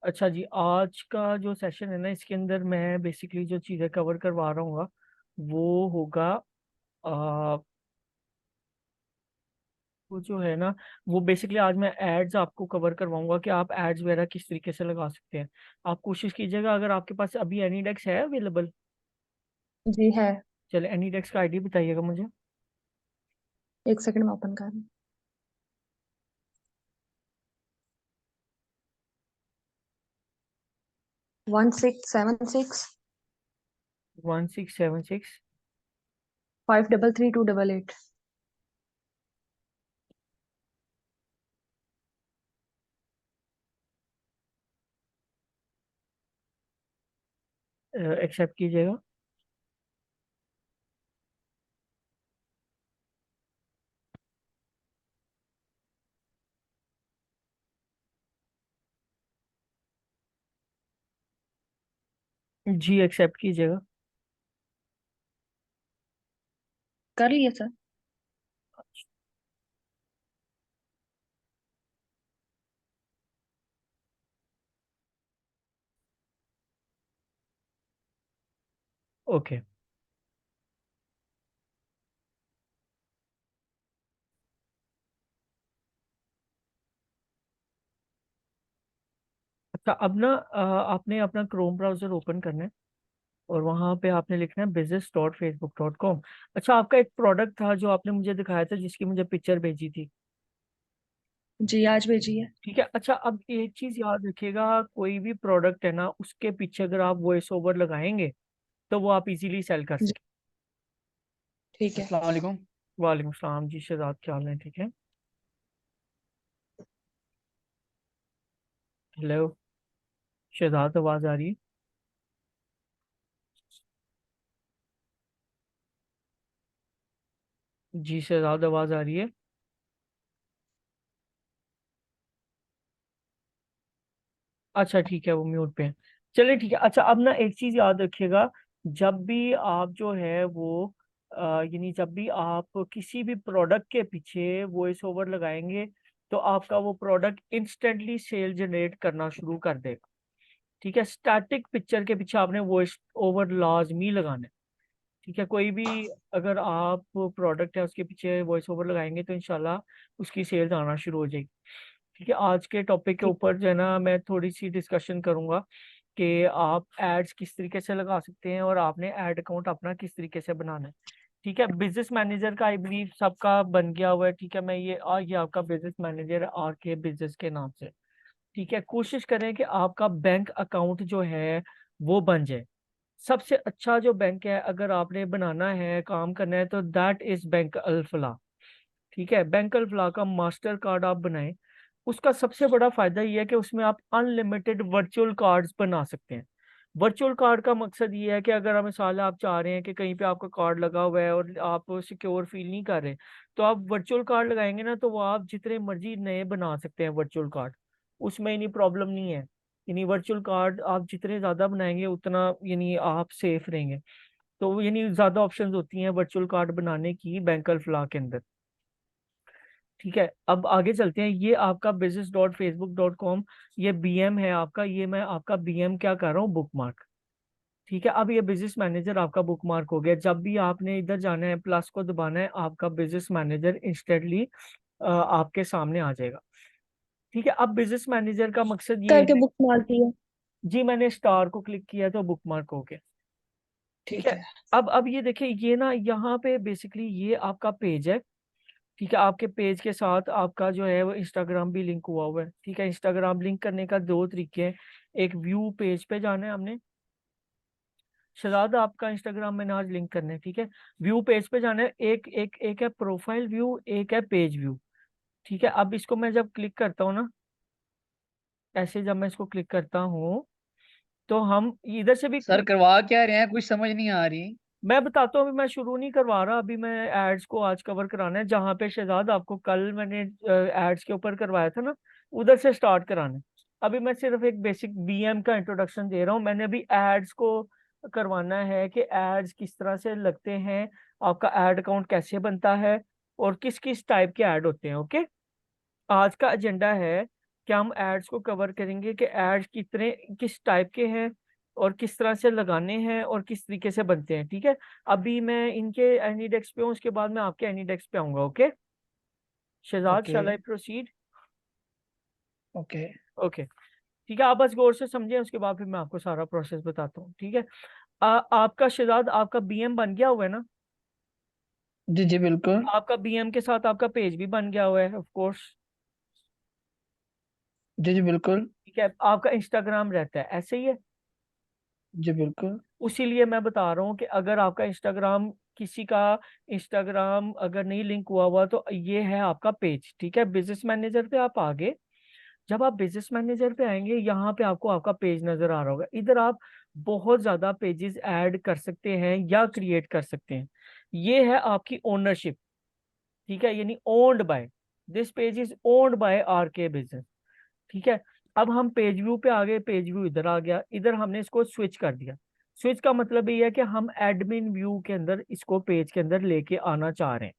अच्छा जी, आज का जो सेशन है ना, इसके अंदर मैं बेसिकली जो चीज़ें कवर करवा रहा हूँ वो होगा आ, वो जो है ना, वो बेसिकली आज मैं एड्स आपको कवर करवाऊंगा कि आप एड्स वगैरह किस तरीके से लगा सकते हैं। आप कोशिश कीजिएगा, अगर आपके पास अभी एनीडेक्स है अवेलेबल। जी है। चले, एनीडेक्स का आईडी बताइएगा मुझे। एक सेकंड में ओपन कर रही 1676 1676। 533288। एक्सेप्ट कीजिएगा। जी, एक्सेप्ट कीजिएगा। कर लिए सर। ओके। अच्छा, अब ना आपने अपना क्रोम ब्राउजर ओपन करना है और वहां पे आपने लिखना है business.facebook.com। अच्छा, आपका एक प्रोडक्ट था जो आपने मुझे दिखाया था, जिसकी मुझे पिक्चर भेजी थी। जी आज भेजी है। ठीक है। अच्छा, अब एक चीज याद रखिएगा, कोई भी प्रोडक्ट है ना, उसके पीछे अगर आप वॉइस ओवर लगाएंगे तो वो आप इजीली सेल कर जी सकें। ठीक है। अस्सलाम वालेकुम। वालेकुम सलाम जी, शहजाद, क्या हाल है? ठीक है। हेलो शहजाद, आवाज आ रही है? जी शहजाद, आवाज आ रही है? अच्छा ठीक है, वो म्यूट पे है। चलिए ठीक है। अच्छा, अब ना एक चीज याद रखिएगा, जब भी आप जो है वो यानी जब भी आप किसी भी प्रोडक्ट के पीछे वॉइस ओवर लगाएंगे तो आपका वो प्रोडक्ट इंस्टेंटली सेल जनरेट करना शुरू कर देगा। ठीक है। स्टैटिक पिक्चर के पीछे आपने वॉइस ओवर लाजमी लगाना है। ठीक है। कोई भी अगर आप प्रोडक्ट है उसके पीछे वॉइस ओवर लगाएंगे तो इंशाल्लाह उसकी सेल्स आना शुरू हो जाएगी। ठीक है। आज के टॉपिक के ठीक। ऊपर जो है ना, मैं थोड़ी सी डिस्कशन करूंगा कि आप एड्स किस तरीके से लगा सकते हैं और आपने एड अकाउंट अपना किस तरीके से बनाना है। ठीक है। बिजनेस मैनेजर का आई बिलीव सबका बन गया हुआ है। ठीक है। मैं ये आपका business manager are K business के नाम से। ठीक है। कोशिश करें कि आपका बैंक अकाउंट जो है वो बन जाए। सबसे अच्छा जो बैंक है, अगर आपने बनाना है, काम करना है, तो दैट इज बैंक अल फलाह। ठीक है। बैंक अल फलाह का मास्टर कार्ड आप बनाएं। उसका सबसे बड़ा फायदा यह है कि उसमें आप अनलिमिटेड वर्चुअल कार्ड्स बना सकते हैं। वर्चुअल कार्ड का मकसद ये है कि अगर आप मिसाल आप चाह रहे हैं कि कहीं पे आपका कार्ड लगा हुआ है और आप सिक्योर फील नहीं कर रहे, तो आप वर्चुअल कार्ड लगाएंगे ना, तो वो आप जितने मर्जी नए बना सकते हैं वर्चुअल कार्ड। उसमें यानी प्रॉब्लम नहीं है। यानी वर्चुअल कार्ड आप जितने ज्यादा बनाएंगे उतना यानी आप सेफ रहेंगे। तो यानी ज्यादा ऑप्शंस होती हैं वर्चुअल कार्ड बनाने की बैंक अल फलाह के अंदर। ठीक है। अब आगे चलते हैं। ये आपका business.facebook.com, ये बीएम है आपका। ये मैं आपका बीएम क्या कर रहा हूँ, बुकमार्क। ठीक है। अब ये बिजनेस मैनेजर आपका बुकमार्क हो गया। जब भी आपने इधर जाना है, प्लस को दबाना है, आपका बिजनेस मैनेजर इंस्टेंटली आपके सामने आ जाएगा। ठीक है। अब बिजनेस मैनेजर का मकसद ये करके है। बुक मारती है। जी, मैंने स्टार को क्लिक किया तो बुकमार्क हो गया। ठीक ठीक है। है। अब ये देखिए, ये ना यहाँ पे बेसिकली ये आपका पेज है। ठीक है। आपके पेज के साथ आपका जो है वो इंस्टाग्राम भी लिंक हुआ हुआ है। ठीक है। इंस्टाग्राम लिंक करने का दो तरीके हैं। एक, व्यू पेज पे जाना है हमने। शहजाद, आपका इंस्टाग्राम मैंने आज लिंक करना है। ठीक है। व्यू पेज पे जाना है। एक है प्रोफाइल व्यू, एक है पेज व्यू। ठीक है। अब इसको मैं जब क्लिक करता हूँ ना, ऐसे जब मैं इसको क्लिक करता हूँ तो हम इधर से भी सर करवा क्या रहे हैं, कुछ समझ नहीं आ रही। मैं बताता हूँ। अभी मैं शुरू नहीं करवा रहा, अभी मैं एड्स को आज कवर कराना है। जहां पे शहजाद आपको कल मैंने एड्स के ऊपर करवाया था ना, उधर से स्टार्ट कराना है। अभी मैं सिर्फ एक बेसिक बीएम का इंट्रोडक्शन दे रहा हूँ। मैंने अभी एड्स को करवाना है कि एड्स किस तरह से लगते हैं, आपका एड अकाउंट कैसे बनता है और किस किस टाइप के ऐड होते हैं। ओके। आज का एजेंडा है कि हम एड्स को कवर करेंगे कि एड्स कितने किस टाइप के हैं और किस तरह से लगाने हैं और किस तरीके से बनते हैं। ठीक है, अभी मैं इनके एनीडेक्स पे हूँ, उसके बाद मैं आपके एनीडेक्स पे आऊंगा। Okay Shahzad, okay. Shall I proceed? Okay. Okay ठीक है, आप बस गौर से समझें, उसके बाद फिर मैं आपको सारा प्रोसेस बताता हूँ। ठीक है, आपका शहजाद, आपका बीएम बन गया हुआ है ना? जी जी बिल्कुल। आपका बीएम के साथ आपका पेज भी बन गया हुआ है ऑफ कोर्स। जी जी बिल्कुल। ठीक है, आपका इंस्टाग्राम रहता है, ऐसे ही है? जी बिल्कुल। उसीलिए मैं बता रहा हूँ कि अगर आपका इंस्टाग्राम, किसी का इंस्टाग्राम अगर नहीं लिंक हुआ हुआ, तो ये है आपका पेज। ठीक है, बिजनेस मैनेजर पे आप आगे, जब आप बिजनेस मैनेजर पे आएंगे, यहाँ पे आपको आपका पेज नजर आ रहा होगा। इधर आप बहुत ज्यादा पेजेस ऐड कर सकते हैं या क्रिएट कर सकते हैं। ये है आपकी ओनरशिप। ठीक है, यानी owned by, this page is owned by R K business. ठीक है, अब हम पेज व्यू पे आ गए, पेज व्यू इधर आ गया, इधर हमने इसको स्विच कर दिया। स्विच का मतलब ये है कि हम एडमिन व्यू के अंदर इसको पेज के अंदर लेके आना चाह रहे हैं।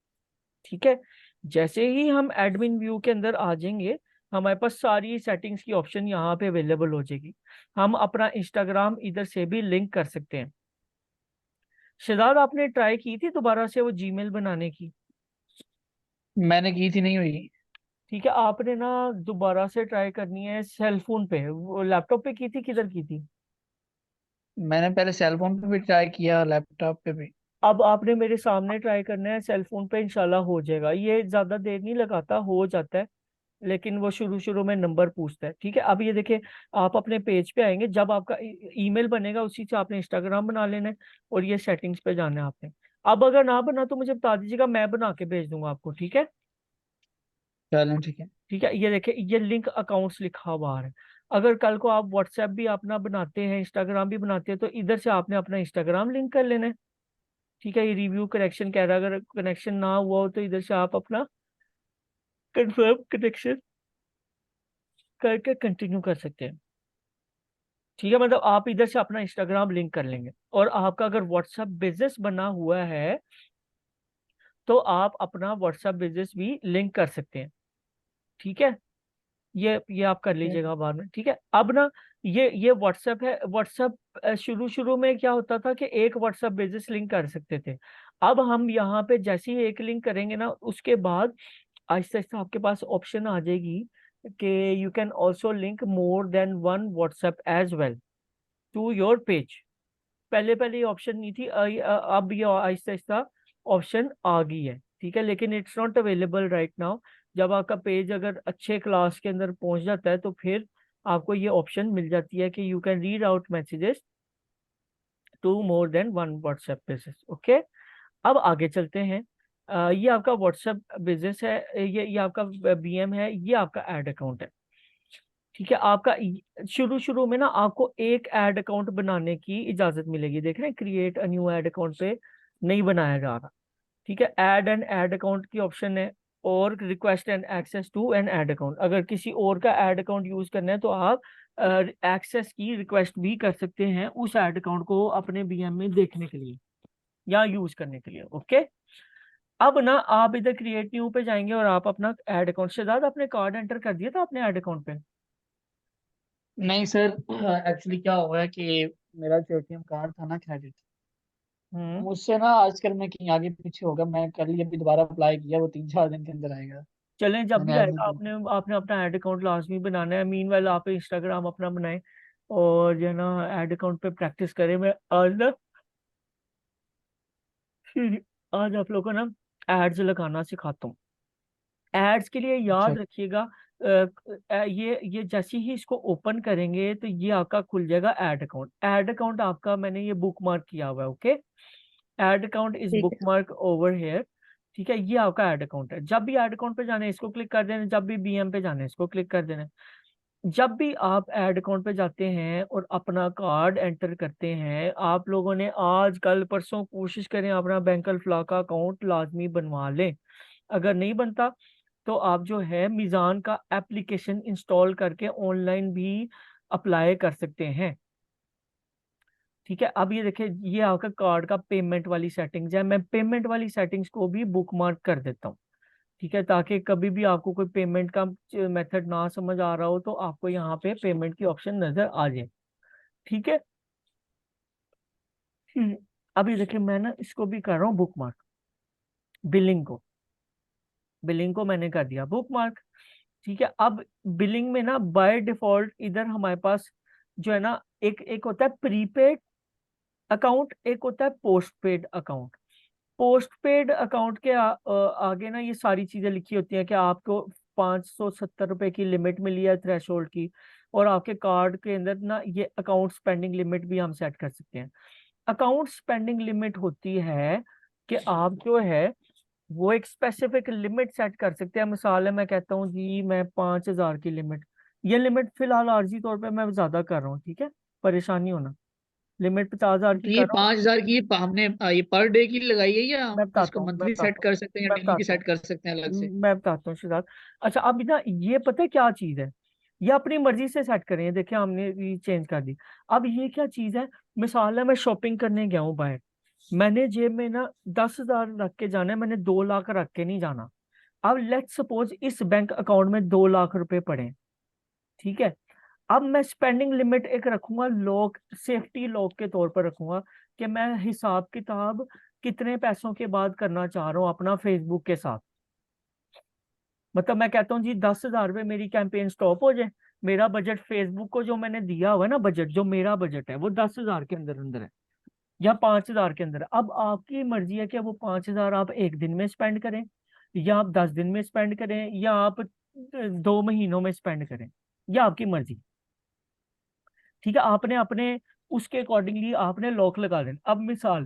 ठीक है, जैसे ही हम एडमिन व्यू के अंदर आ जाएंगे, हमारे पास सारी सेटिंग्स की ऑप्शन यहाँ पे अवेलेबल हो जाएगी। हम अपना इंस्टाग्राम इधर से भी लिंक कर सकते हैं। शहजाद, आपने ट्राई की थी दोबारा से वो जीमेल बनाने की? मैंने की थी, नहीं हुई। ठीक है, आपने ना दोबारा से ट्राई करनी है सेल फोन पे। वो लैपटॉप पे की थी, किधर की थी? मैंने पहले सेल फोन पे भी ट्राई किया, लैपटॉप पे भी। अब आपने मेरे सामने ट्राई करना है, सेल फोन पे इंशाल्लाह हो जाएगा। ये ज्यादा देर नहीं लगाता, हो जाता है, लेकिन वो शुरू शुरू में नंबर पूछता है। ठीक है, अब ये देखिए, आप अपने पेज पे आएंगे, जब आपका ईमेल बनेगा उसी से आपने इंस्टाग्राम बना लेना है और ये सेटिंग्स पे जाना है आपने। अब अगर ना बना तो मुझे बता दीजिएगा, मैं बना के भेज दूंगा आपको। ठीक है? चलो ठीक है। ठीक है, ये देखिए, ये लिंक अकाउंट्स लिखा हुआ है। अगर कल को आप व्हाट्सएप भी अपना बनाते हैं, इंस्टाग्राम भी बनाते हैं, तो इधर से आपने अपना इंस्टाग्राम लिंक कर लेना है। ठीक है, ये रिव्यू कनेक्शन कह रहा है, अगर कनेक्शन ना हुआ हो तो इधर से आप अपना कंफर्म कनेक्शन करके कंटिन्यू कर सकते हैं। ठीक है, मतलब आप इधर से अपना इंस्टाग्राम लिंक कर लेंगे, और आपका अगर व्हाट्सएप बिजनेस बना हुआ है तो आप अपना व्हाट्सएप बिजनेस भी लिंक कर सकते हैं। ठीक है, ये आप कर लीजिएगा बाद में। ठीक है, अब ना ये व्हाट्सएप है। व्हाट्सएप शुरू शुरू में क्या होता था कि एक व्हाट्सएप बिजनेस लिंक कर सकते थे। अब हम यहाँ पे जैसे ही एक लिंक करेंगे ना, उसके बाद आहिस्ता आहिस्ता आपके पास ऑप्शन आ जाएगी कि you can also link more than one WhatsApp as well to your page. पहले पहले ये ऑप्शन नहीं थी, अब ये आहिस्ता आहिस्ता ऑप्शन आ गई है। ठीक है, लेकिन it's not available right now. जब आपका पेज अगर अच्छे क्लास के अंदर पहुंच जाता है तो फिर आपको ये ऑप्शन मिल जाती है कि you can read out messages to more than one WhatsApp pages. Okay, अब आगे चलते हैं। ये आपका व्हाट्सएप बिजनेस है, ये आपका बीएम है, ये आपका एड अकाउंट है। ठीक है, आपका शुरू शुरू में ना आपको एक ऐड अकाउंट बनाने की इजाजत मिलेगी। देख रहे हैं, create a new ad account पे नहीं बनाया जा रहा। ठीक है, ऐड एंड ऐड अकाउंट की ऑप्शन है, और request and access to an ad account. अगर किसी और का ऐड अकाउंट यूज करना है तो आप एक्सेस की रिक्वेस्ट भी कर सकते हैं उस ऐड अकाउंट को अपने बीएम में देखने के लिए या यूज करने के लिए। ओके, अब ना आप इधर क्रिएट न्यू पे जाएंगे और आप अपना ऐड अकाउंट से ज्यादा अपने कार्ड एंटर कर दिया था अपने ऐड अकाउंट पे? नहीं सर, एक्चुअली क्या हुआ है कि मेरा जो एटीएम कार्ड था ना, क्रेडिट, हम्म मुझसे ना आजकल मैं कहीं आगे पीछे होगा। मैं कल ही अभी दोबारा अप्लाई किया, वो 3-4 दिन के अंदर आएगा। चलें, जब मैंने भी ऐड नहीं आएगा किया आपने था। आपने अपना ऐड अकाउंट लाजमी बनाना है। मीनवाइल आप इंस्टाग्राम अपना बनाएं और जो है ना ऐड अकाउंट पे प्रैक्टिस करें। मैं आज ना आज आप लोगों को ना एड्स लगाना सिखाता हूँ। एड्स के लिए अच्छा। याद रखिएगा, ये जैसे ही इसको ओपन करेंगे तो ये आपका खुल जाएगा ऐड अकाउंट। ऐड अकाउंट आपका मैंने ये बुक मार्क किया हुआ है। ओके, ऐड अकाउंट इज ठीक बुक है। Mark over here. ठीक है, ये आपका ऐड अकाउंट है। जब भी ऐड अकाउंट पे जाना है इसको क्लिक कर देना, जब भी बीएम पे जाना है इसको क्लिक कर देना। जब भी आप ऐड अकाउंट पे जाते हैं और अपना कार्ड एंटर करते हैं, आप लोगों ने आज कल परसों कोशिश करें अपना बैंक अल्फला का अकाउंट लाजमी बनवा लें। अगर नहीं बनता तो आप जो है मीज़ान का एप्लीकेशन इंस्टॉल करके ऑनलाइन भी अप्लाई कर सकते हैं। ठीक है, अब ये देखिए, ये आपका कार्ड का पेमेंट वाली सेटिंग्स है। मैं पेमेंट वाली सेटिंग्स को भी बुक मार्क कर देता हूँ। ठीक है, ताकि कभी भी आपको कोई पेमेंट का मेथड ना समझ आ रहा हो तो आपको यहाँ पे पेमेंट की ऑप्शन नजर आ जाए। ठीक है। अभी देखिए मैं ना इसको भी कर रहा हूँ बुक मार्क। बिलिंग को, बिलिंग को मैंने कर दिया बुक मार्क। ठीक है। अब बिलिंग में ना बाय डिफॉल्ट इधर हमारे पास जो है ना, एक एक होता है प्रीपेड अकाउंट, एक होता है post paid account. Post paid account के आगे ना ये सारी चीजें लिखी होती हैं कि आपको 570 रुपए की लिमिट मिली है थ्रेशोल्ड की, और आपके कार्ड के अंदर ना ये अकाउंट स्पेंडिंग लिमिट भी हम सेट कर सकते हैं। अकाउंट स्पेंडिंग लिमिट होती है कि आप जो है वो एक स्पेसिफिक लिमिट सेट कर सकते हैं। मिसाल है, मैं कहता हूँ जी मैं 5,000 की लिमिट, ये लिमिट फिलहाल आर्जी तौर पे मैं ज्यादा कर रहा हूँ, ठीक है, परेशानी होना, लिमिट 50,000 की तो ये कर रहा हूँ। 5,000 की हमने ये पर डे की लगाई है या मैं हम बताता इसको हूँ मैं मंथली सेट बताता हूँ कर सकते हैं या मैं डेली की बताता हूँ सेट कर सकते हैं अलग से? मैं बताता हूँ शिदात। अच्छा, अब ना ये पता है क्या चीज है, ये अपनी मर्जी से सेट करें। ये देखिए हमने ये चेंज कर दी। अब ये क्या चीज है, मिसाल है मैं शॉपिंग करने गया हूँ बाहर, मैंने जेब में ना 10,000 रख के जाना है, मैंने 2 लाख रख के नहीं जाना। अब लेट्स सपोज इस बैंक अकाउंट में 2 लाख रुपए पड़े हैं, ठीक है। अब मैं स्पेंडिंग लिमिट एक रखूंगा, लॉक सेफ्टी लॉक के तौर पर रखूंगा कि मैं हिसाब किताब कितने पैसों के बाद करना चाह रहा हूँ अपना फेसबुक के साथ। मतलब मैं कहता हूँ जी 10,000 रुपये मेरी कैंपेन स्टॉप हो जाए, मेरा बजट फेसबुक को जो मैंने दिया हुआ है ना, बजट जो मेरा बजट है वो 10,000 के अंदर अंदर है या 5,000 के अंदर है। अब आपकी मर्जी है कि वो 5,000 आप एक दिन में स्पेंड करें, या आप 10 दिन में स्पेंड करें, या आप 2 महीनों में स्पेंड करें, या आपकी मर्जी। ठीक है, आपने अपने उसके अकॉर्डिंगली आपने लॉक लगा देना। अब मिसाल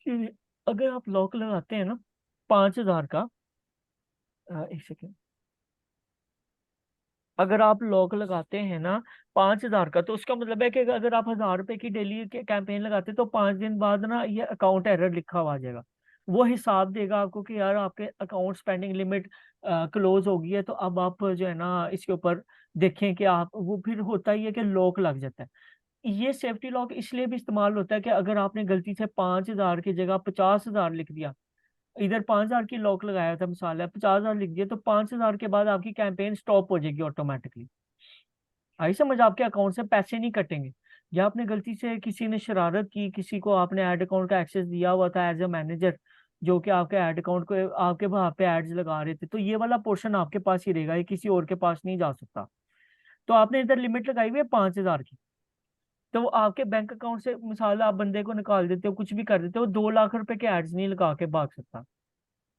कि अगर आप लॉक लगाते हैं ना 5,000 का, एक सेकेंड, अगर आप लॉक लगाते हैं ना 5,000 का, तो उसका मतलब है कि अगर आप 1,000 रुपए की डेली के कैंपेन लगाते हैं तो 5 दिन बाद ना ये अकाउंट एरर लिखा हुआ आ जाएगा। वो हिसाब देगा आपको कि यार आपके अकाउंट स्पेंडिंग लिमिट क्लोज हो गई है, तो अब आप जो है ना इसके ऊपर देखें कि आप, वो फिर होता ही है कि लॉक लग जाता है। ये सेफ्टी लॉक इसलिए भी इस्तेमाल होता है कि अगर आपने गलती से 5,000 की जगह 50,000 लिख दिया, इधर 5,000 की लॉक लगाया था, मिसाल है 50,000 लिख दिया, तो 5,000 के बाद आपकी कैंपेन स्टॉप हो जाएगी ऑटोमेटिकली। आई समझ, आपके अकाउंट से पैसे नहीं कटेंगे। या आपने गलती से, किसी ने शरारत की, किसी को आपने ऐड अकाउंट का एक्सेस दिया हुआ था एज ए मैनेजर, जो कि आपके ऐड अकाउंट को आपके वहां पे एड्स लगा रहे थे, तो ये वाला पोर्शन आपके पास ही रहेगा, ये किसी और के पास नहीं जा सकता। तो आपने इधर लिमिट लगाई हुई है 5,000 की, तो वो आपके बैंक अकाउंट से मिसाल आप बंदे को निकाल देते हो, कुछ भी कर देते हो, 2 लाख रुपए के एड्स नहीं लगा के भाग सकता।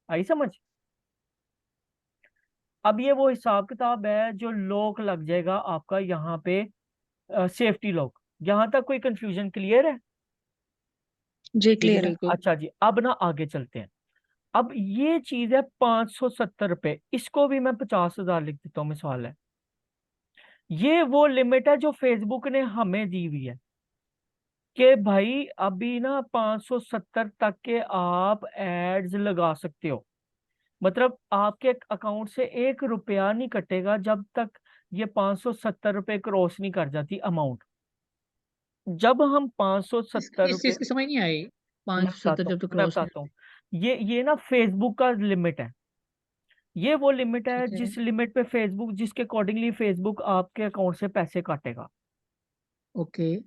आई समझ। अब ये वो हिसाब किताब है जो लॉक लग जाएगा आपका यहाँ पे, सेफ्टी लॉक। यहाँ तक कोई कंफ्यूजन क्लियर है? जी जी जी क्लियर है। बिल्कुल। अच्छा जी, अब ना आगे चलते हैं। अब ये चीज है 570 रुपए, इसको भी मैं 50,000 लिख देता हूँ मिसाल है। ये वो लिमिट है जो फेसबुक ने हमें दी हुई है कि भाई अभी ना 570 तक के आप एड्स लगा सकते हो। मतलब आपके अकाउंट से 1 रुपया नहीं कटेगा जब तक ये 570 रुपये क्रॉस नहीं कर जाती अमाउंट। जब हम पाँच सौ सत्तर इस चीज रुपये की समझ नहीं आई। मैं 570 बताता हूँ जब तक मैं क्रॉस नहीं बताता हूँ, ये ना फेसबुक का लिमिट है। ये वो लिमिट है ठीक है। जिस लिमिट पे फेसबुक, जिसके अकॉर्डिंगली फेसबुक आपके अकाउंट से पैसे काटेगा। ओके।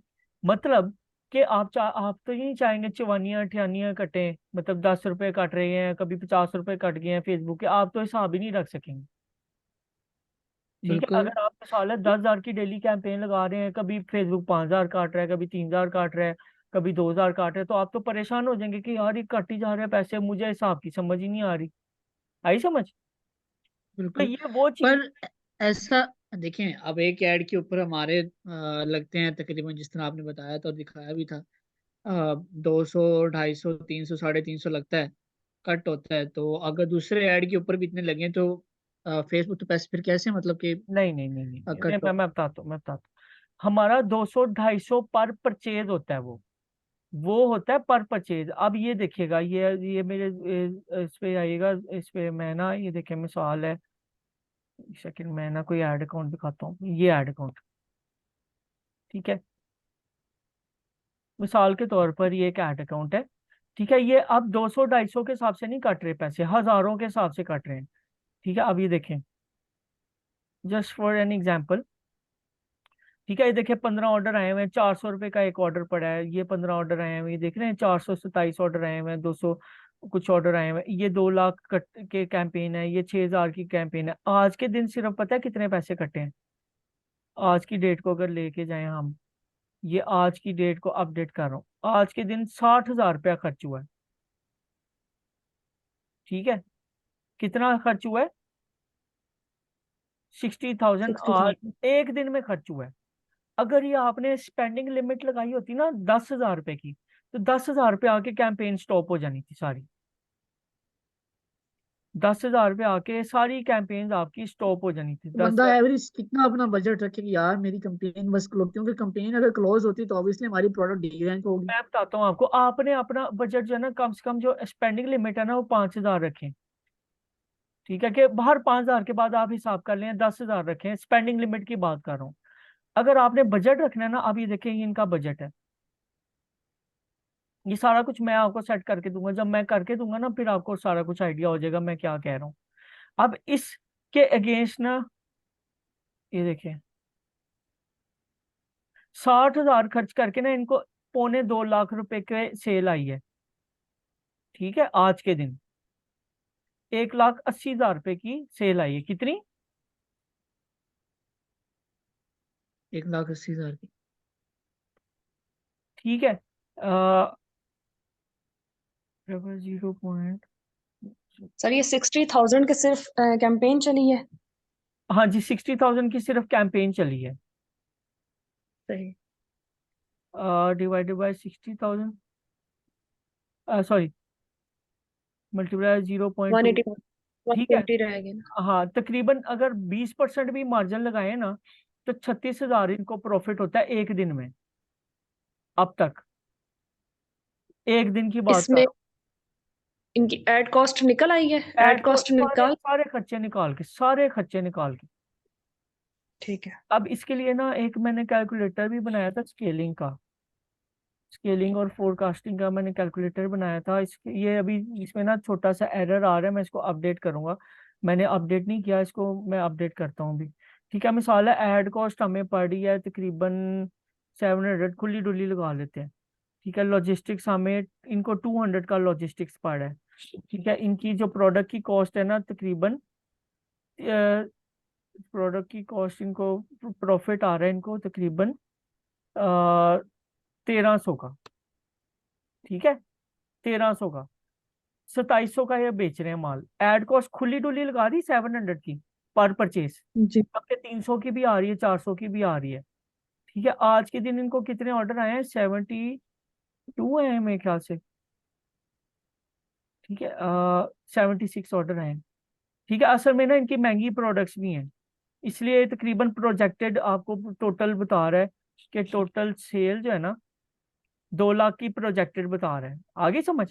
मतलब कि आप तो नहीं चाहेंगे चवानियां अठियानियां कटे, मतलब 10 रुपए कट रहे हैं, कभी 50 रुपए कट गए हैं फेसबुक के, आप तो हिसाब ही नहीं रख सकेंगे। ठीक है, बिल्कुल अगर आप साल है 10,000 की डेली कैंपेन लगा रहे हैं, कभी फेसबुक 5,000 काट रहा है, कभी 3,000 काट रहा है, कभी 2,000 काट रहा है, तो आप तो परेशान हो जाएंगे कि यार ये कट ही जा रहे हैं पैसे, मुझे हिसाब की समझ ही नहीं आ रही। आई समझ। तो बिल्कुल। ये वो चीज। पर ऐसा देखें, अब एक ऐड के ऊपर हमारे लगते हैं तकरीबन जिस तरह आपने बताया था और दिखाया भी था, 200, 250, 300, 350 लगता है, कट होता है। तो अगर दूसरे ऐड के ऊपर भी इतने लगे तो फेसबुक तो पैसे फिर कैसे मतलब कि नहीं नहीं नहीं नहीं नहीं, कट मैं बताता हूँ मैं बताता हूँ। हमारा 200 250 पर परचेज होता है, वो होता है पर परचेज। अब ये देखिएगा, ये मेरे इस पे आइएगा, इस पे मैं ना ये देखिए मिसाल है, सेकंड मैं ना कोई ऐड अकाउंट दिखाता हूँ, ये ऐड अकाउंट, ठीक है, मिसाल के तौर पर ये एक ऐड अकाउंट है, ठीक है, ये अब 200-250 के हिसाब से नहीं कट रहे पैसे, हजारों के हिसाब से कट रहे हैं। ठीक है, अब ये देखें, जस्ट फॉर एन एग्जाम्पल। ठीक है, ये देखिए 15 ऑर्डर आए हुए हैं, 400 रुपये का एक ऑर्डर पड़ा है, ये 15 ऑर्डर आए हुए हैं, ये देख रहे हैं 427 ऑर्डर आए हुए हैं, 200 कुछ ऑर्डर आए हुए हैं, ये 2 लाख कट के कैंपेन है, ये 6,000 की कैंपेन है। आज के दिन सिर्फ पता है कितने पैसे कटे हैं? आज की डेट को अगर लेके जाएं हम, ये आज की डेट को अपडेट कर रहा हूँ, आज के दिन 60,000 रुपया खर्च हुआ है। ठीक है, कितना खर्च हुआ है? 60,000 आज 60,000। एक दिन में खर्च हुआ है। अगर ये आपने स्पेंडिंग लिमिट लगाई होती ना 10,000 रुपए की, तो 10,000 रुपये आके कैंपेन स्टॉप हो जानी थी सारी। 10,000 रुपये आके सारी कैंपेन्स आपकी स्टॉप हो जानी थी। तो दस बंदा एवरेज कितना अपना बजट रखे कि यार मेरी कंपेन बस क्लोज, क्योंकि कंपेन अगर क्लोज होती तो ऑब्वियसली हमारी प्रोडक्ट डी रैंक होगी। मैं बताता हूँ आपको, आपने अपना बजट जो है ना, कम से कम जो स्पेंडिंग लिमिट है ना, वो 5,000 रखें। ठीक है, कि बाहर 5,000 के बाद आप हिसाब कर लें, 10,000 रखें, स्पेंडिंग लिमिट की बात कर रहा हूँ। अगर आपने बजट रखना है ना, अब ये देखें, ये इनका बजट है, ये सारा कुछ मैं आपको सेट करके दूंगा। जब मैं करके दूंगा ना, फिर आपको सारा कुछ आइडिया हो जाएगा मैं क्या कह रहा हूँ। अब इसके अगेंस्ट ना, ये देखें, 60,000 खर्च करके ना इनको 2.25 लाख रुपए के सेल आई है। ठीक है, आज के दिन 1,80,000 रुपए की सेल आई है। कितनी? 1,80,000 की। ठीक है, 0.। सर ये 60,000 के सिर्फ कैंपेन चली है? हाँ जी, 60,000 की सिर्फ कैंपेन चली है, सही। Divided by 60,000, sorry, multiply 0.2। 180, ठीक है, 120 रहेगी ना? हाँ, तकरीबन अगर 20% भी मार्जिन लगाए ना, तो 36,000 इनको प्रॉफिट होता है एक दिन में, अब तक, एक दिन की बात कर इसमें रहा इनकी एड कॉस्ट निकल आई है? हूँ। एड ऐड को कॉस्ट सारे निकाल। सारे खर्चे निकाल के, सारे खर्चे निकाल के। ठीक है। अब इसके लिए ना एक मैंने कैलकुलेटर भी बनाया था, स्केलिंग का, स्केलिंग और फोरकास्टिंग का मैंने कैलकुलेटर बनाया था। इसके ये अभी इसमें ना छोटा सा एरर आ रहा है, मैं इसको अपडेट करूंगा। मैंने अपडेट नहीं किया इसको, मैं अपडेट करता हूँ अभी। ठीक है, मिसाल है ऐड कॉस्ट हमें पड़ रही है तकरीबन 700, खुली डुली लगा लेते हैं। ठीक है, लॉजिस्टिक्स हमें, इनको 200 का लॉजिस्टिक्स पड़ा है। ठीक है, इनकी जो प्रोडक्ट की कॉस्ट है ना, तकरीबन प्रोडक्ट की कॉस्ट इनको, प्रॉफिट आ रहा है इनको तकरीबन 1,300 का। ठीक है, 1,300 का, 2,700 का ये बेच रहे हैं माल। एड कॉस्ट खुली डुली लगा दी 700 की पर परचेज। जी। अब 300 की भी आ रही है, 400 की भी आ रही है। ठीक है, आज के दिन इनको कितने ऑर्डर आए हैं? 72 है मेरे ख्याल से। ठीक है, 76 ऑर्डर आए हैं। ठीक है, असल में ना इनकी महंगी प्रोडक्ट्स भी हैं, इसलिए तकरीबन प्रोजेक्टेड आपको टोटल बता रहा है कि टोटल सेल जो है ना, 2 लाख की प्रोजेक्टेड बता रहा है। आगे समझ,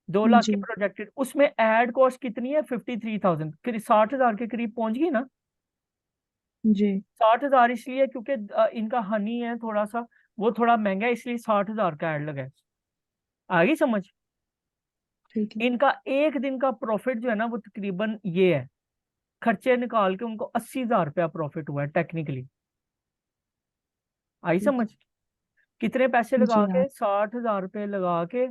2 लाख की जी। प्रोजेक्टेड, उसमें एड कॉस्ट कितनी है? 53,000, करीब 60,000 के करीब पहुंच गई ना। जी। 60,000 इसलिए क्योंकि इनका हनी है थोड़ा सा, वो थोड़ा महंगा है, इसलिए 60,000 का ऐड लगा है। आगे समझ, ठीक है। इनका एक दिन का प्रॉफिट जो है ना, वो तकरीबन ये है, खर्चे निकाल के उनको 80,000 रुपया प्रॉफिट हुआ है टेक्निकली। आई ठीक समझ, कितने पैसे है। लगा जी हाँ। के? 60,000 रुपये लगा के।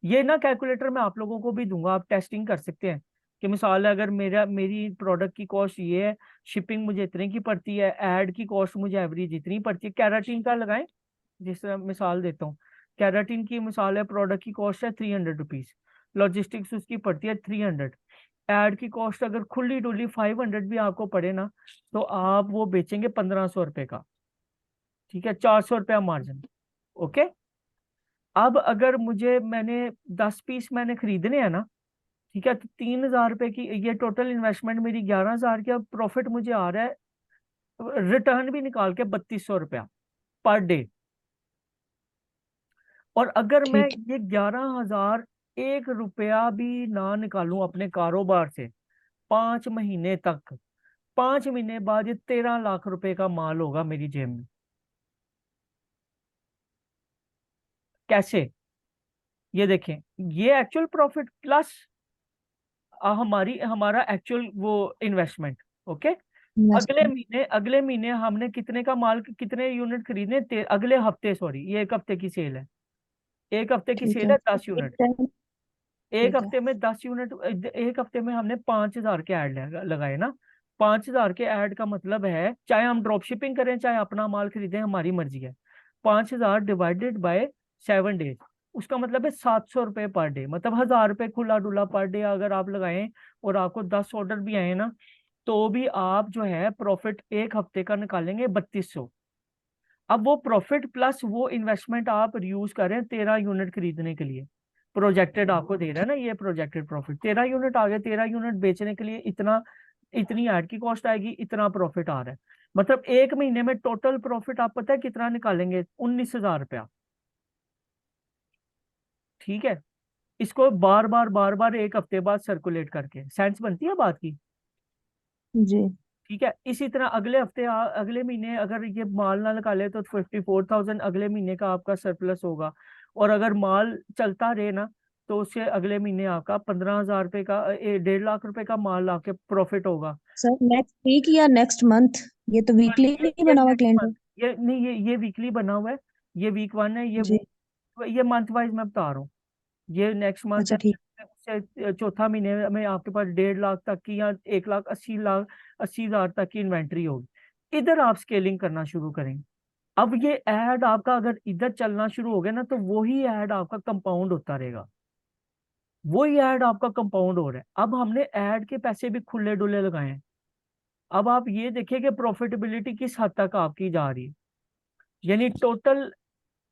ये ना कैलकुलेटर मैं आप लोगों को भी दूंगा, आप टेस्टिंग कर सकते हैं कि मिसाल है, अगर मेरी प्रोडक्ट की कॉस्ट ये है, शिपिंग मुझे इतने की पड़ती है, ऐड की कॉस्ट मुझे एवरेज इतनी पड़ती है, कैराटीन का लगाएं, जिस तरह मिसाल देता हूँ। कैराटीन की मिसाल है, प्रोडक्ट की कॉस्ट है 300 रुपीज, लॉजिस्टिक्स उसकी पड़ती है 300, ऐड की कॉस्ट अगर खुली डुली 500 भी आपको पड़े ना, तो आप वो बेचेंगे 1,500 रुपये का। ठीक है, 400 रुपया मार्जिन। ओके, अब अगर मैंने 10 पीस मैंने खरीदने हैं ना, ठीक है, तो 3,000 रुपए की ये टोटल इन्वेस्टमेंट मेरी 11,000 की, अब प्रॉफिट मुझे आ रहा है रिटर्न भी निकाल के 3,200 रुपया पर डे। और अगर मैं ठीक है। ये 11,000 1 रुपया भी ना निकालूं अपने कारोबार से 5 महीने तक, 5 महीने बाद ये 13 लाख रुपए का माल होगा मेरी जेब में। कैसे? ये देखें, ये एक्चुअल प्रॉफिट प्लस हमारा एक्चुअल वो इन्वेस्टमेंट। Okay, investment. अगले महीने हमने कितने का माल, कितने यूनिट खरीदने, अगले हफ्ते, सॉरी ये एक हफ्ते की सेल है, एक हफ्ते की ठीक सेल है। है 10 यूनिट। 10। एक ठीक है। हफ्ते में 10 यूनिट, एक हफ्ते में हमने 5,000 के ऐड लगाए ना। 5,000 के ऐड का मतलब है, चाहे हम ड्रॉप शिपिंग करें चाहे अपना माल खरीदें, हमारी मर्जी है। 5,000 डिवाइडेड बाय 7 डेज, उसका मतलब है 700 रुपये पर डे, मतलब 1,000 रुपये खुला डुला पर डे अगर आप लगाएं और आपको 10 ऑर्डर भी आए ना, तो भी आप जो है प्रॉफिट एक हफ्ते का निकालेंगे 3200। अब वो प्रॉफिट प्लस वो इन्वेस्टमेंट आप यूज करें 13 यूनिट खरीदने के लिए, प्रोजेक्टेड आपको दे रहा है ना ये प्रोजेक्टेड प्रॉफिट, 13 यूनिट आ गए, 13 यूनिट बेचने के लिए इतना, इतनी ऐड की कॉस्ट आएगी, इतना प्रॉफिट आ रहा है। मतलब एक महीने में टोटल प्रॉफिट आप पता है कितना निकालेंगे, 19,000 रुपया। ठीक है, इसको बार बार एक हफ्ते बाद सर्कुलेट करके, सेंस बनती है बात की। जी। ठीक है, इसी तरह अगले हफ्ते अगले महीने अगर ये माल ना निकाले तो 54,000 अगले महीने का आपका सरप्लस होगा। और अगर माल चलता रहे ना, तो उससे अगले महीने आपका 15,000 रुपये का 1.5 लाख रुपए का माल आपके प्रॉफिट होगा। सर नेक्स्ट वीक या नेक्स्ट मंथ? ये तो वीकली नहीं ये बना हुआ नेक्स्ट मंथ, कैलेंडर। ये नहीं, ये वीकली बना हुआ है, ये वीक 1 है, जी। ये मंथ वाइज मैं बता रहा हूँ। ये नेक्स्ट मंथ अच्छा है, ठीक। उससे चौथा महीने में आपके पास 1.5 लाख तक की या 1,80,00,000 तक की इन्वेंट्री होगी। इधर आप स्केलिंग करना शुरू करेंगे। अब ये ऐड आपका अगर इधर चलना शुरू हो गया ना, तो वही ऐड आपका कंपाउंड होता रहेगा, वही ऐड आपका कंपाउंड हो रहा है। अब हमने ऐड के पैसे भी खुले डुले लगाए हैं। अब आप ये देखिए कि प्रॉफिटेबिलिटी किस हद तक आपकी जा रही है। यानी टोटल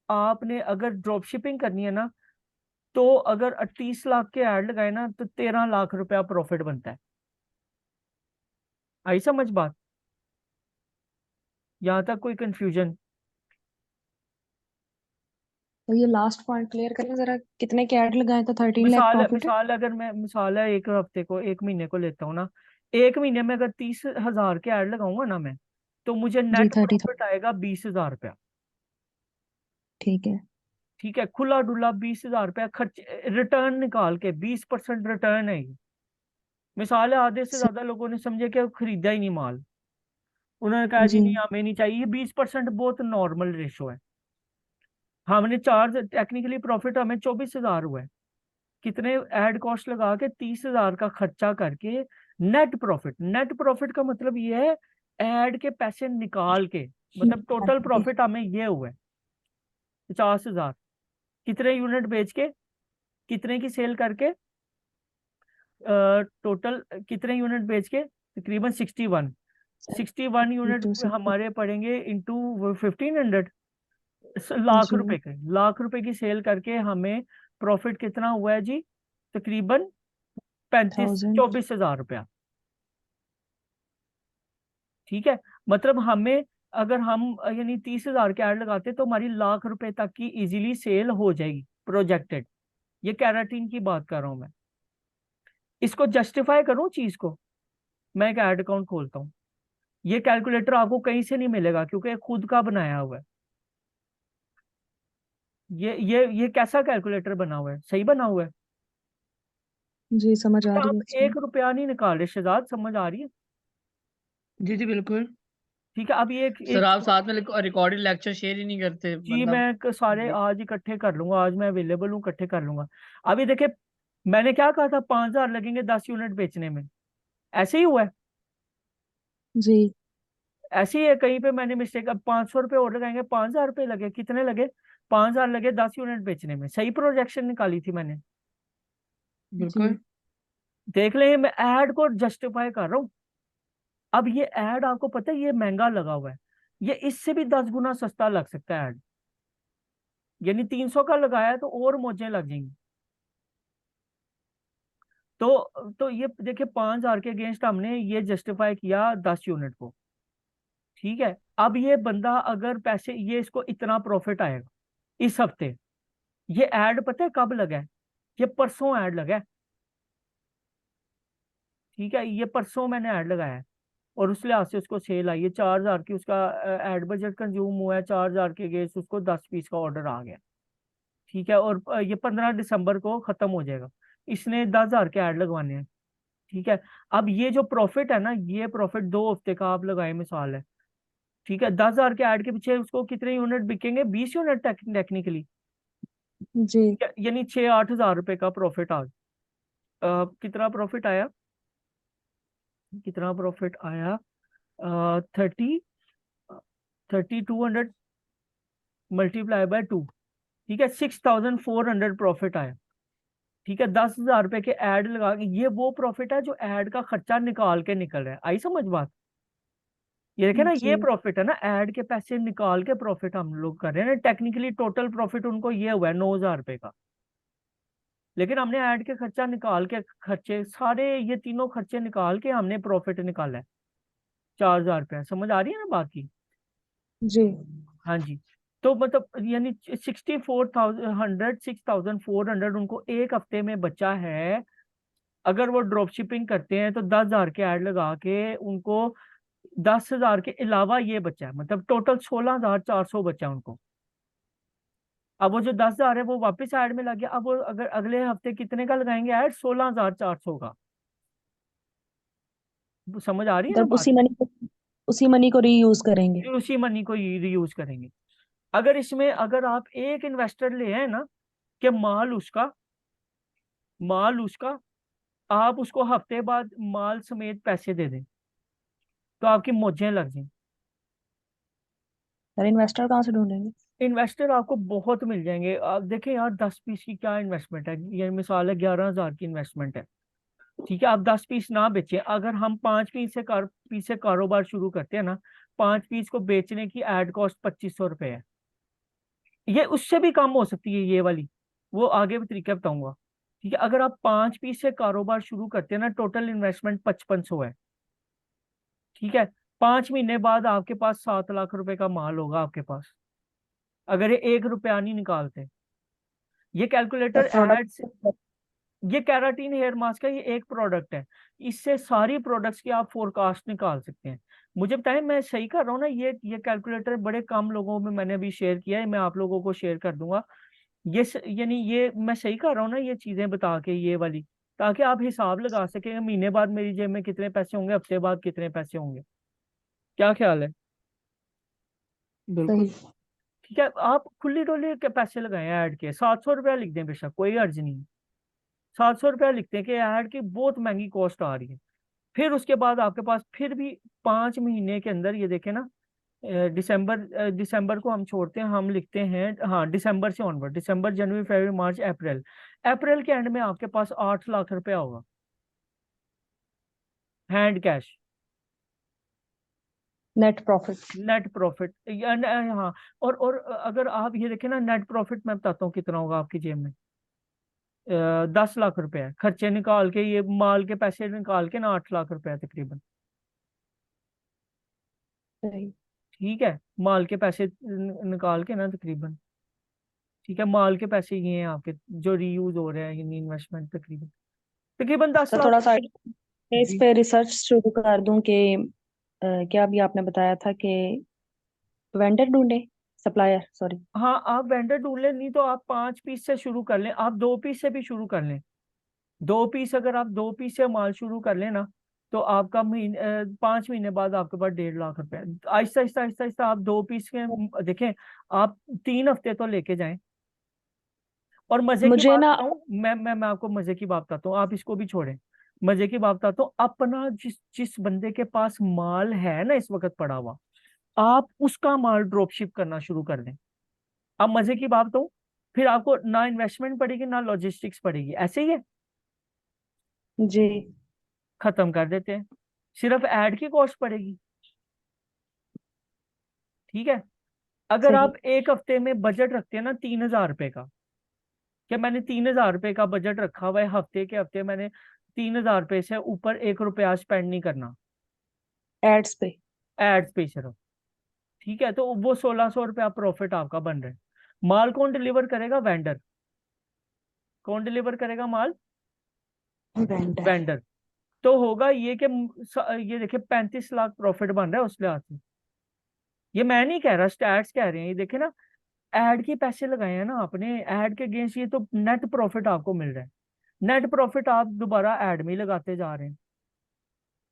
आपने अगर ड्रॉप शिपिंग करनी है ना, तो अगर 38 लाख के ऐड लगाए ना, तो 13 लाख रुपया प्रॉफिट बनता है। आई समझ बात? यहां तक कोई कंफ्यूजन? तो ये लास्ट पॉइंट क्लियर करें जरा, कितने के ऐड लगाए तो 13 लाख मिसाल प्रॉफिट है? मिसाल अगर मैं मिसाल है, एक हफ्ते को, एक महीने को लेता हूँ ना, एक महीने में अगर 30,000 के ऐड लगाऊंगा ना मैं, तो मुझे जी नेट 30 था। प्रॉफिट आएगा 20,000 रुपया। ठीक है। ठीक है, खुला डुला 20,000 रुपया खर्च, रिटर्न निकाल के 20% रिटर्न है ये। मिसाल है, आधे से स- ज्यादा लोगों ने समझे कि खरीदा ही नहीं माल, उन्होंने कहा जी जी। नहीं हमें नहीं चाहिए। 20% बहुत नॉर्मल रेशो है। हमने चार्ज टेक्निकली प्रॉफिट हमें 24,000 हुआ है, कितने ऐड कॉस्ट लगा के 30,000 का खर्चा करके नेट प्रॉफिट का मतलब ये है ऐड के पैसे निकाल के, मतलब टोटल जी। प्रॉफिट हमें ये हुआ है 50,000। कितने यूनिट बेच के, कितने की सेल करके, टोटल कितने यूनिट बेच के, तकरीबन 61। 61 यूनिट तो हमारे पड़ेंगे इंटू 1,500, लाख जी। रुपए के, लाख रुपए की सेल करके हमें प्रॉफिट कितना हुआ है जी, तकरीबन 1000। 24,000 रुपया। ठीक है, मतलब हमें, अगर हम यानी 30,000 के ऐड लगाते तो हमारी लाख रुपए तक की इजीली सेल हो जाएगी प्रोजेक्टेड। ये कैराटीन की बात कर रहा हूं मैं। इसको जस्टिफाई करूं चीज को, मैं एक ऐड अकाउंट खोलता हूँ। ये कैलकुलेटर आपको कहीं से नहीं मिलेगा क्योंकि ये खुद का बनाया हुआ है। ये कैसा कैलकुलेटर बना हुआ है, सही बना हुआ है। जी समझ आ अच्छा, रही आप है इसमें। 1 रुपया नहीं निकाल रहे शहजाद, समझ आ रही है? जी जी बिल्कुल। ठीक है, अब ये एक सर एक आप साथ में रिकॉर्डेड लेक्चर शेयर ही नहीं करते जी, मतलब। मैं सारे आज इकट्ठे कर लूंगा, आज मैं अवेलेबल हूँ, इकट्ठे कर लूंगा। अभी देखिए, मैंने क्या कहा था, 5,000 लगेंगे 10 यूनिट बेचने में, ऐसे ही हुआ है। जी। ऐसे ही है, कहीं पे मैंने मिस्टेक, अब 500 रुपये और लगाएंगे, 5,000 रुपये लगे, कितने लगे, 5,000 लगे 10 यूनिट बेचने में, सही प्रोजेक्शन निकाली थी मैंने। बिल्कुल। जी। देख ले, मैं ऐड को जस्टिफाई कर रहा हूँ। अब ये ऐड आपको पता है ये महंगा लगा हुआ है, ये इससे भी 10 गुना सस्ता लग सकता है ऐड। यानी 300 का लगाया है तो और मौजें लग जाएंगी। तो ये देखिए, 5,000 के अगेंस्ट हमने ये जस्टिफाई किया 10 यूनिट को। ठीक है, अब ये बंदा अगर पैसे, ये इसको इतना प्रॉफिट आएगा इस हफ्ते, ये ऐड पता है कब लगा है, ये परसों ऐड लगा है। ठीक है, ये परसों मैंने ऐड लगाया है, और उस लिहाज से उसको सेल आई है 4,000 की, उसका ऐड बजट कंज्यूम हुआ है 4,000 के अगेंस्ट, उसको 10 पीस का ऑर्डर आ गया। ठीक है, और ये 15 दिसंबर को खत्म हो जाएगा। इसने 10,000 के ऐड लगवाने हैं। ठीक है, अब ये जो प्रॉफिट है ना, ये प्रॉफिट 2 हफ्ते का आप लगाए मिसाल है। ठीक है, 10,000 के ऐड के पीछे उसको कितने यूनिट बिकेंगे? 20 यूनिट टेक्निकली, जी। यानी 6-8 हज़ार रुपए का प्रॉफिट आ कितना प्रॉफिट आया? कितना प्रॉफिट आया? 30 200 × 2 ठीक है, 6,400 प्रॉफिट आया। ठीक है, 10,000 रुपए के ऐड लगा के, ये वो प्रॉफिट है जो ऐड का खर्चा निकाल के निकल रहा है। आई समझ बात? ये देखे ना, ये जी। प्रॉफिट है ना, ऐड के पैसे निकाल के प्रॉफिट हम लोग कर रहे हैं। टेक्निकली टोटल प्रॉफिट उनको ये हुआ है 9,000 रुपए का, लेकिन हमने ऐड के खर्चा निकाल के, खर्चे सारे, ये तीनों खर्चे निकाल के हमने प्रॉफिट निकाला है 4,000 रुपया। समझ आ रही है ना बात की? जी। हाँ जी। तो मतलब यानी 6,400 उनको एक हफ्ते में बचा है। अगर वो ड्रॉप शिपिंग करते हैं तो 10,000 के ऐड लगा के उनको 10,000 के अलावा ये बचा है, मतलब टोटल 16,400 बचा है उनको। अब वो जो 10,000 है वो वापस ऐड में लग गया। अब वो अगर अगले हफ्ते कितने का लगाएंगे ऐड? 16,400 का। समझ आ रही है ना मतलब बात? उसी मनी को रीयूज करेंगे। फिर उसी मनी को रीयूज करेंगे। अगर इसमें अगर आप एक इन्वेस्टर ले हैं ना, कि माल उसका आप उसको हफ्ते बाद माल समेत पैसे दे दें, तो आपकी मौजें लग जाएं। सर इन्वेस्टर कहाँ से ढूंढेंगे? इन्वेस्टर आपको बहुत मिल जाएंगे। आप देखें यार, 10 पीस की क्या इन्वेस्टमेंट है? ये मिसाल है 11,000 की इन्वेस्टमेंट है। ठीक है, आप 10 पीस ना बेचें, अगर हम 5 पीस से कारोबार शुरू करते हैं ना, 5 पीस को बेचने की एड कॉस्ट 2,500 रुपये है। ये उससे भी कम हो सकती है ये वाली, वो आगे भी तरीका बताऊंगा। ठीक है, अगर आप 5 पीस से कारोबार शुरू करते हैं ना, टोटल इन्वेस्टमेंट 5,500 है। ठीक है, 5 महीने बाद आपके पास 7 लाख रुपए का माल होगा आपके पास, अगर ये 1 रुपया नहीं निकालते। ये सर कैलकुलेटर एड, प्रोडक्ट। ये कैराटीन हेयर मास्क का ये एक प्रोडक्ट है। इससे सारी प्रोडक्ट्स की आप फोरकास्ट निकाल सकते हैं। मुझे बताएं, मैं सही कर रहा हूँ ना? ये कैलकुलेटर बड़े कम लोगों में मैंने अभी शेयर किया है, मैं आप लोगों को शेयर कर दूंगा। यानी ये मैं सही कर रहा हूँ ना, ये चीजें बता के ये वाली, ताकि आप हिसाब लगा सकें महीने बाद मेरी जेब में कितने पैसे होंगे, हफ्ते बाद कितने पैसे होंगे। क्या ख्याल है? बिल्कुल। सही। ठीक है, आप खुली डोली के पैसे लगाए ऐड के, 700 रुपया लिख दें बेशक, कोई अर्ज नहीं है। 700 रुपया लिखते हैं कि ऐड की बहुत महंगी कॉस्ट आ रही है। फिर उसके बाद आपके पास फिर भी 5 महीने के अंदर, ये देखें ना, दिसंबर को हम छोड़ते हैं, हम लिखते हैं, हाँ, दिसंबर से ऑनवर्ड, दिसंबर जनवरी फरवरी मार्च अप्रैल, अप्रैल के एंड में आपके पास 8 लाख रुपया होगा hand cash, net profit. Net profit. हाँ, और अगर आप ये देखें ना, नेट प्रॉफिट मैं बताता हूँ कितना होगा आपकी जेब में। 10 लाख रुपए है, खर्चे निकाल के, ये माल के पैसे निकाल के ना, 8 लाख रुपया तकरीबन। सही। ठीक है, माल के पैसे निकाल के ना तकरीबन। ठीक है, माल के पैसे ये हैं आपके जो रीयूज हो रहे हैं, यानी इन्वेस्टमेंट तकरीबन तकरीबन दस सर लाख थोड़ा सा रुपए इस जी। पे रिसर्च शुरू कर दूं कि क्या अभी आपने बताया था कि वेंडर ढूंढे, सप्लायर सॉरी। हाँ, आप वेंडर ढूंढ लें, नहीं तो आप 5 पीस से शुरू कर लें, आप 2 पीस से भी शुरू कर लें। 2 पीस, अगर आप 2 पीस से माल शुरू कर लेना, तो आपका 5 महीने बाद आपके पास 1.5 लाख रुपए। आहिस्ता आहिस्ता आहिस्ता आहिस्ता आप 2 पीस के देखें, आप 3 हफ्ते तो लेके जाएं। और मजे की मुझे बात ना। बताऊं, मैं आपको मजे की बात बताता हूँ, आप इसको भी छोड़ें। मजे की बात बताता हूँ, अपना जिस जिस बंदे के पास माल है ना इस वक्त पड़ा हुआ, आप उसका माल ड्रॉप शिप करना शुरू कर दें। अब मजे की बात बताऊं, फिर आपको ना इन्वेस्टमेंट पड़ेगी ना लॉजिस्टिक्स पड़ेगी, ऐसे ही है। जी। खत्म कर देते हैं, सिर्फ ऐड की कॉस्ट पड़ेगी। ठीक है, अगर सही। आप एक हफ्ते में बजट रखते हैं ना 3,000 रुपए का, कि मैंने 3,000 रुपए का बजट रखा हुआ है, हफ्ते के हफ्ते मैंने 3,000 रुपए से ऊपर 1 रुपया स्पेंड नहीं करना एड्स पे। एड्स पे सिर्फ। ठीक है, तो वो 1,600 रुपया प्रॉफिट आपका बन रहा है। माल कौन डिलीवर करेगा? वेंडर। कौन डिलीवर करेगा माल? वेंडर। वेंडर। तो होगा ये कि ये देखिए 35 लाख प्रॉफिट बन रहा है उस लिहाज से। ये मैं नहीं कह रहा, स्टैट्स कह रहे हैं, ये देखे ना, ऐड के पैसे लगाए हैं ना आपने, ऐड के अगेंस्ट ये तो नेट प्रॉफिट आपको मिल रहा है, नेट प्रॉफिट आप दोबारा ऐड में ही लगाते जा रहे हैं।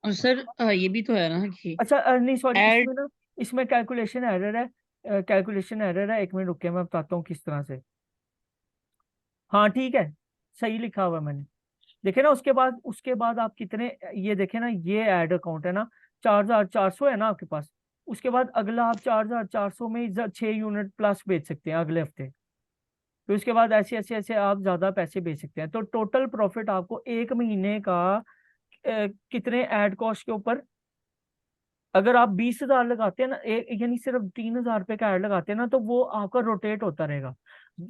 और सर ये भी तो है ना कि अच्छा नहीं सॉरी, ऐड। इसमें ना, इसमें कैलकुलेशन एरर है, कैलकुलेशन एरर है, 1 मिनट रुकिए मैं बताता हूँ किस तरह से। हाँ ठीक है, सही लिखा हुआ है मैंने, देखे ना। उसके बाद आप कितने, ये देखे ना, ये ऐड अकाउंट है ना, 4,400 है ना आपके पास। उसके बाद अगला आप 4,400 में 6 यूनिट प्लस बेच सकते हैं अगले हफ्ते। फिर उसके बाद ऐसे ऐसे ऐसे आप ज्यादा पैसे बेच सकते हैं। तो टोटल प्रॉफिट आपको एक महीने का कितने ऐड कॉस्ट के ऊपर, अगर आप 20,000 लगाते हैं ना, यानी सिर्फ 3,000 रुपए का ऐड लगाते हैं ना, तो वो आपका रोटेट होता रहेगा,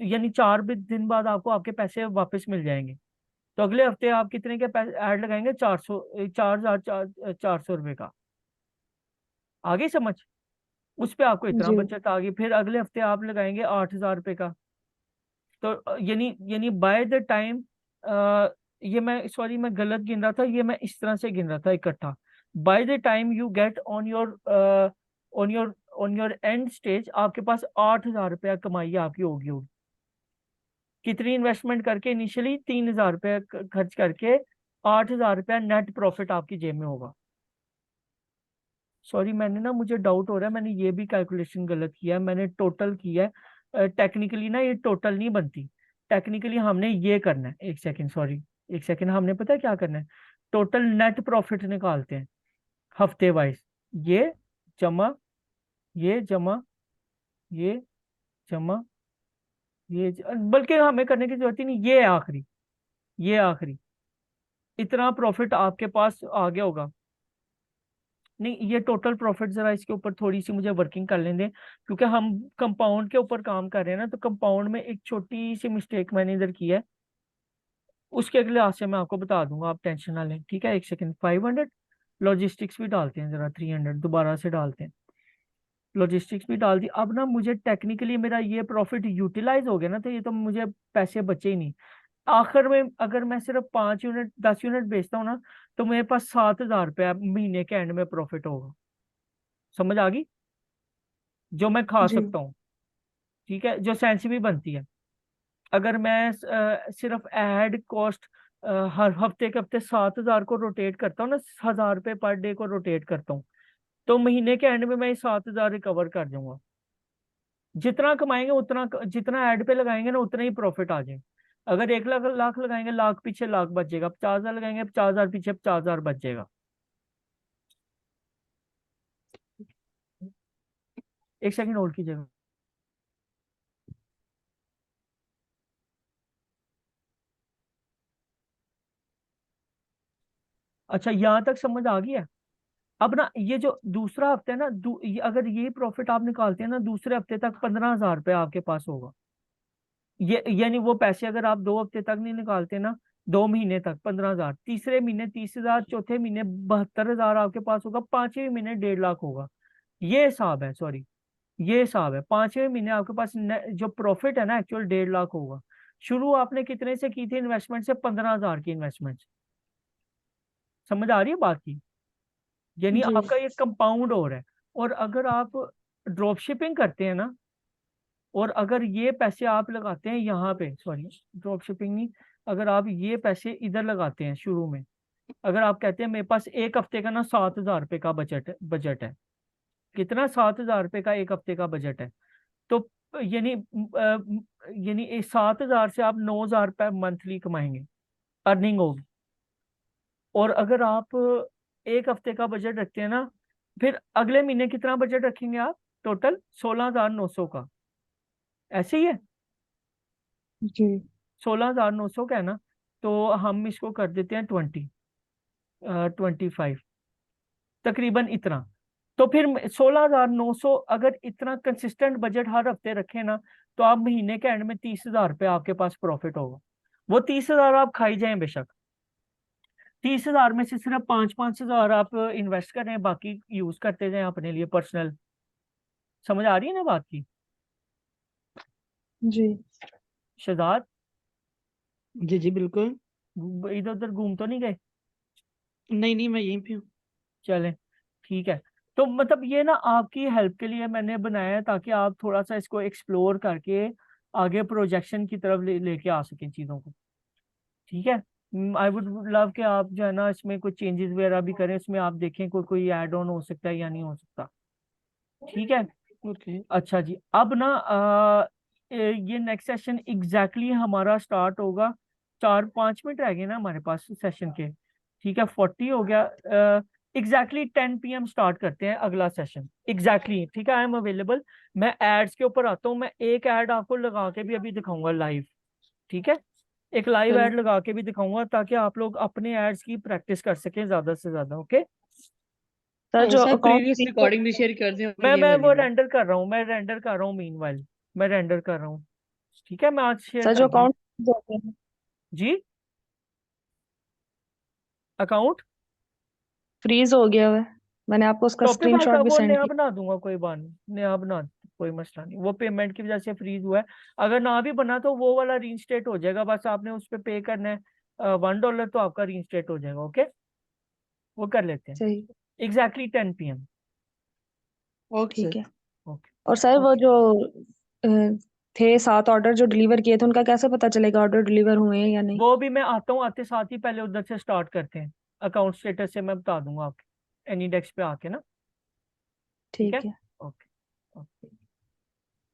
यानी 4 दिन बाद आपको आपके पैसे वापस मिल जाएंगे। तो अगले हफ्ते आप कितने के ऐड लगाएंगे, 4,400 रुपए का, आगे समझ, उस पे आपको इतना जी बचत आ गई। फिर अगले हफ्ते आप लगाएंगे 8,000 रुपए का। तो यानी यानी बाय द टाइम, ये मैं सॉरी मैं गलत गिन रहा था, ये मैं इस तरह से गिन रहा था इकट्ठा। By the time you get on your and stage, आपके पास 8,000 रुपया कमाई आपकी होगी। कितनी इन्वेस्टमेंट करके, इनिशियली 3,000 रुपया खर्च करके 8,000 रुपया नेट प्रॉफिट आपकी जेब में होगा। सॉरी मैंने ना, मुझे डाउट हो रहा है, मैंने ये भी कैलकुलेशन गलत किया है, मैंने टोटल किया है। टेक्निकली ना ये टोटल नहीं बनती, टेक्निकली हमने ये करना है, एक सेकंड सॉरी, एक सेकंड, हमने पता है क्या करना है, टोटल नेट प्रॉफिट निकालते हैं हफ्ते वाइज। ये जमा, ये जमा, ये जमा, बल्कि हमें करने की जरूरत ही नहीं, ये है आखिरी, ये आखिरी, इतना प्रॉफिट आपके पास आ गया होगा। नहीं ये टोटल प्रॉफिट जरा इसके ऊपर थोड़ी सी मुझे वर्किंग कर लेने दें, क्योंकि हम कंपाउंड के ऊपर काम कर रहे हैं ना, तो कंपाउंड में एक छोटी सी मिस्टेक मैंने इधर की है, उसके अगले हाथ से मैं आपको बता दूंगा, आप टेंशन ना लें, ठीक है। एक सेकंड, 500 लॉजिस्टिक्स भी डालते हैं जरा, 300 दोबारा से डालते हैं, लॉजिस्टिक्स भी डाल दी। अब ना मुझे टेक्निकली मेरा ये प्रॉफिट यूटिलाइज हो गया ना, तो ये तो मुझे पैसे बचे ही नहीं। आखिर में अगर मैं सिर्फ 5 यूनिट 10 यूनिट बेचता हूँ ना, तो मेरे पास 7,000 रुपया महीने के एंड में प्रॉफिट होगा। समझ आ गई, जो मैं खा जी सकता हूँ, ठीक है, जो सेंस भी बनती है। अगर मैं सिर्फ ऐड कॉस्ट हर हफ्ते के हफ्ते 7,000 को रोटेट करता हूँ ना, 1,000 रुपये पर डे को रोटेट करता हूँ, तो महीने के एंड में मैं 7,000 रिकवर कर जाऊंगा। जितना कमाएंगे उतना, जितना ऐड पे लगाएंगे ना उतना ही प्रॉफिट आ जाए। अगर 1 लाख लाख लगाएंगे, लाख पीछे लाख बच जाएगा, 50,000 लगाएंगे, 50,000 पीछे 50,000 बच जाएगा। एक सेकंड होल्ड कीजिएगा। अच्छा यहाँ तक समझ आ गई है। अब ना ये जो दूसरा हफ्ता है ना, अगर ये प्रॉफिट आप निकालते हैं ना, दूसरे हफ्ते तक 15,000 रुपये आपके पास होगा। ये यानी वो पैसे अगर आप 2 हफ्ते तक नहीं निकालते ना, 2 महीने तक 15,000, तीसरे महीने 30,000, चौथे महीने 72,000 आपके पास होगा, पांचवें महीने 1.5 लाख होगा। ये हिसाब है, सॉरी ये हिसाब है, पांचवें महीने आपके पास जो प्रॉफिट है ना एक्चुअल 1.5 लाख होगा। शुरू आपने कितने से की थी इन्वेस्टमेंट से, 15,000 की इन्वेस्टमेंट। समझ आ रही है बात की, यानी जी आपका ये कंपाउंड हो रहा है। और अगर आप ड्रॉप शिपिंग करते हैं ना, और अगर ये पैसे आप लगाते हैं यहाँ पे, सॉरी ड्रॉप शिपिंग नहीं, अगर आप ये पैसे इधर लगाते हैं शुरू में, अगर आप कहते हैं मेरे पास एक हफ्ते का ना 7,000 रुपये का बजट है, कितना, 7,000 रुपये का एक हफ्ते का बजट है, तो यानी 7,000 से आप 9,000 रुपये मंथली कमाएंगे, अर्निंग होगी। और अगर आप एक हफ्ते का बजट रखते हैं ना, फिर अगले महीने कितना बजट रखेंगे आप, टोटल 16,900 का, ऐसे ही है, जी 16,900 का है ना, तो हम इसको कर देते हैं 25, तकरीबन इतना। तो फिर 16,900, अगर इतना कंसिस्टेंट बजट हर हफ्ते रखें ना, तो आप महीने के एंड में 30,000 रुपये आपके पास प्रॉफिट होगा। वो 30,000 आप खाई जाएं बेशक, 30,000 में से सिर्फ 5-5 हज़ार आप इन्वेस्ट करें, बाकी यूज करते जाएं अपने लिए पर्सनल। समझ आ रही है ना बात की जी शहजाद, जी जी बिल्कुल। इधर उधर घूम तो नहीं गए? नहीं नहीं, मैं यहीं पे हूँ। चलें ठीक है। तो मतलब ये ना आपकी हेल्प के लिए मैंने बनाया है, ताकि आप थोड़ा सा इसको एक्सप्लोर करके आगे प्रोजेक्शन की तरफ लेके आ सकें चीज़ों को। ठीक है, आई वुड लव कि आप जो है ना इसमें कुछ चेंजेस वगैरह भी करें, इसमें आप देखें कोई कोई ऐड ऑन हो सकता है या नहीं हो सकता। ठीक है। ओके। अच्छा जी, अब ना ये नेक्स्ट सेशन एग्जैक्टली हमारा स्टार्ट होगा, 4-5 मिनट रह गए ना हमारे पास सेशन के। ठीक है, 40 हो गया। एग्जैक्टली 10 PM स्टार्ट करते हैं अगला सेशन एग्जैक्टली। ठीक है, आई एम अवेलेबल। मैं एड्स के ऊपर आता हूँ, मैं एक ऐड आपको लगा के भी अभी दिखाऊंगा लाइव। ठीक है, एक लाइव चलो ऐड लगा के भी दिखाऊंगा, ताकि आप लोग अपने एड्स की प्रैक्टिस कर सकें ज्यादा से ज्यादा। ओके, सर, जो सर अकाउंट प्रीवियस रिकॉर्डिंग भी शेयर कर दें मैं ये मैं वो वाली भी। रेंडर कर रहा हूँ, मैं रेंडर कर रहा हूँ मीनवाइल, मैं रेंडर कर रहा हूँ। ठीक है, मैं आज शेयर सर, कर जो दूँ। अकाउंट जी, अकाउंट फ्रीज हो गया हुआ है, मैंने आपको उसका टॉप पे बात का स्क्रीनशॉट भी वो सेंड नया किया। बना दूंगा, कोई बात नहीं, नया बना, कोई मसला नहीं। वो पेमेंट की वजह से फ्रीज हुआ है, अगर ना भी बना तो वो वाला रीइंस्टेट हो जाएगा, बस आपने उस पर पे करना है $1, तो आपका रीइंस्टेट हो जाएगा। ओके, वो कर लेते हैं सही, एग्जैक्टली 10 PM। ओके ठीक सर। है। ओके। और सर, वो ओके, जो थे 7 ऑर्डर जो डिलीवर किए थे, उनका कैसे पता चलेगा ऑर्डर डिलीवर हुए हैं या नहीं? वो भी मैं आता हूँ, आते साथ ही पहले उधर से स्टार्ट करते हैं, अकाउंट स्टेटस से मैं बता दूंगा आपके एनी डेस्क पे आके ना। ठीक है। ठीक है। ओके। ओके।